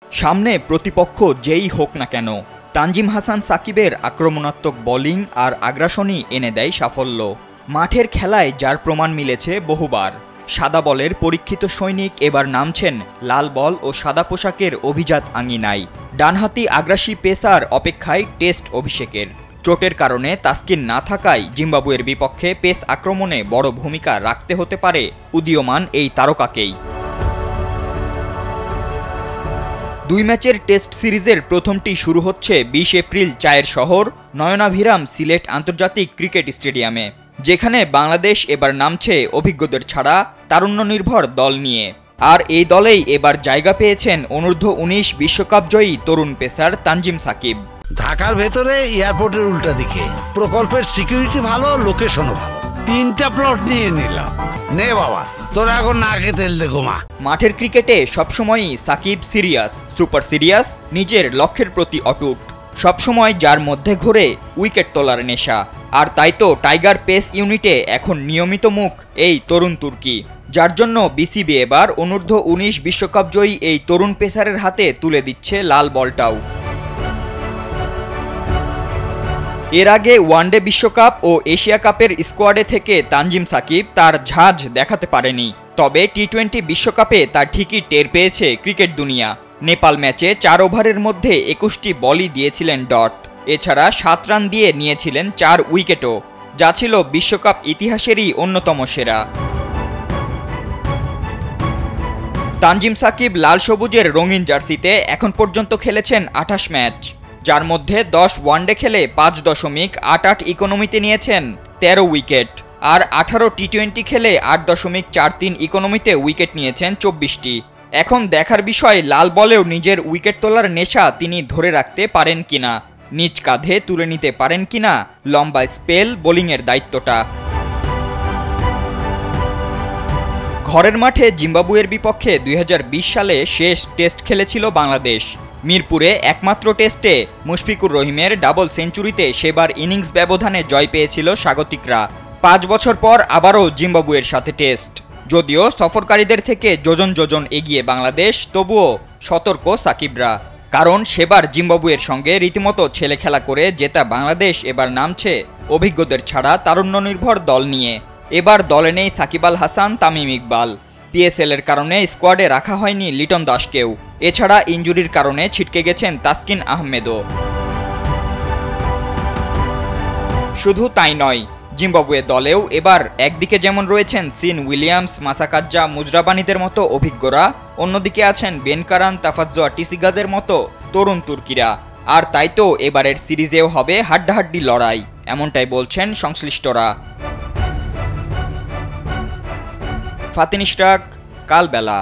সামনে প্রতিপক্ষ যেই হোক না কেন, তানজিম হাসান সাকিবের আক্রমণাত্মক বোলিং আর আগ্রাসনই এনে দেয় সাফল্য। মাঠের খেলায় যার প্রমাণ মিলেছে বহুবার। সাদা বলের পরীক্ষিত সৈনিক এবার নামছেন লাল বল ও সাদা পোশাকের অভিজাত আঙিনায়। ডানহাতি আগ্রাসী পেসার অপেক্ষায় টেস্ট অভিষেকের। চোটের কারণে তাসকিন না থাকায় জিম্বাবুয়ের বিপক্ষে পেস আক্রমণে বড় ভূমিকা রাখতে হতে পারে উদীয়মান এই তারকাকেই। 2 ম্যাচের টেস্ট সিরিজের প্রথমটি শুরু হচ্ছে 20 এপ্রিল চায়ের শহর নয়নাভিরাম সিলেট আন্তর্জাতিক ক্রিকেট স্টেডিয়ামে, যেখানে বাংলাদেশ এবার নামছে অভিজ্ঞদের ছাড়া তারুণ্য নির্ভর দল নিয়ে। আর এই দলেই এবার জায়গা পেয়েছেন অনূর্ধ্ব 19 বিশ্বকাপ জয়ী তরুণ পেসার তানজিম সাকিব। ঢাকার ভেতরে এয়ারপোর্টের উল্টা দিকে, প্রকল্পের সিকিউরিটি ভালো, লোকেশনও ভালো, 3টা প্লট নিয়ে নিলাম। নে বাবা, তোরা এখন নাকে তেল দে ঘুমা। মাঠের ক্রিকেটে সবসময়ই সাকিব সিরিয়াস, সুপার সিরিয়াস, নিজের লক্ষ্যের প্রতি অটুট, সবসময় যার মধ্যে ঘুরে উইকেট তোলার নেশা। আর তাই তো টাইগার পেস ইউনিটে এখন নিয়মিত মুখ এই তরুণ তুর্কি, যার জন্য বিসিবি এবার অনূর্ধ্ব 19 বিশ্বকাপ জয়ী এই তরুণ পেসারের হাতে তুলে দিচ্ছে লাল বলটাও। এর আগে ওয়ানডে বিশ্বকাপ ও এশিয়া কাপের স্কোয়াডে থেকে তানজিম সাকিব তার ঝাঁজ দেখাতে পারেনি, তবে টি-20 বিশ্বকাপে তা ঠিকই টের পেয়েছে ক্রিকেট দুনিয়া। নেপাল ম্যাচে 4 ওভারের মধ্যে 21টি বলই দিয়েছিলেন ডট, এছাড়া 7 রান দিয়ে নিয়েছিলেন 4 উইকেটও, যা ছিল বিশ্বকাপ ইতিহাসেরই অন্যতম সেরা। তানজিম সাকিব লাল সবুজের রঙিন জার্সিতে এখন পর্যন্ত খেলেছেন 28 ম্যাচ, যার মধ্যে 10 ওয়ানডে খেলে 5.88 ইকোনমিতে নিয়েছেন 13 উইকেট, আর 18 টি-20 খেলে 8.43 ইকোনমিতে উইকেট নিয়েছেন 24টি। এখন দেখার বিষয় লাল বলেও নিজের উইকেট তোলার নেশা তিনি ধরে রাখতে পারেন কিনা, নিজ কাঁধে তুলে নিতে পারেন কিনা লম্বা স্পেল বোলিংয়ের দায়িত্বটা। ঘরের মাঠে জিম্বাবুয়ের বিপক্ষে 2020 সালে শেষ টেস্ট খেলেছিল বাংলাদেশ। মিরপুরে একমাত্র টেস্টে মুশফিকুর রহিমের ডাবল সেঞ্চুরিতে সেবার ইনিংস ব্যবধানে জয় পেয়েছিল স্বাগতিকরা। 5 বছর পর আবারও জিম্বাবুয়ের সাথে টেস্ট। যদিও সফরকারীদের থেকে যোজন যোজন এগিয়ে বাংলাদেশ, তবুও সতর্ক সাকিবরা, কারণ সেবার জিম্বাবুয়ের সঙ্গে রীতিমতো ছেলে খেলা করে জেতা বাংলাদেশ এবার নামছে অভিজ্ঞদের ছাড়া তারুণ্য নির্ভর দল নিয়ে। এবার দলে নেই সাকিব আল হাসান, তামিম ইকবাল। পিএসএল এর কারণে স্কোয়াডে রাখা হয়নি লিটন দাসকেও, এছাড়া ইনজুরির কারণে ছিটকে গেছেন তাসকিন আহমেদও। শুধু তাই নয়, জিম্বাবুয়ে দলেও এবার একদিকে যেমন রয়েছেন সিন উইলিয়ামস, মাসাকাজ্জা, মুজরাবানিদের মতো অভিজ্ঞরা, অন্যদিকে আছেন বেন কারান, তাফাজ্জোয়া টিসিগাদের মতো তরুণ তুর্কিরা। আর তাই তো এবারের সিরিজেও হবে হাড্ডাহাড্ডি লড়াই, এমনটাই বলছেন সংশ্লিষ্টরা। ফাতিন ইশরাক, কালবেলা।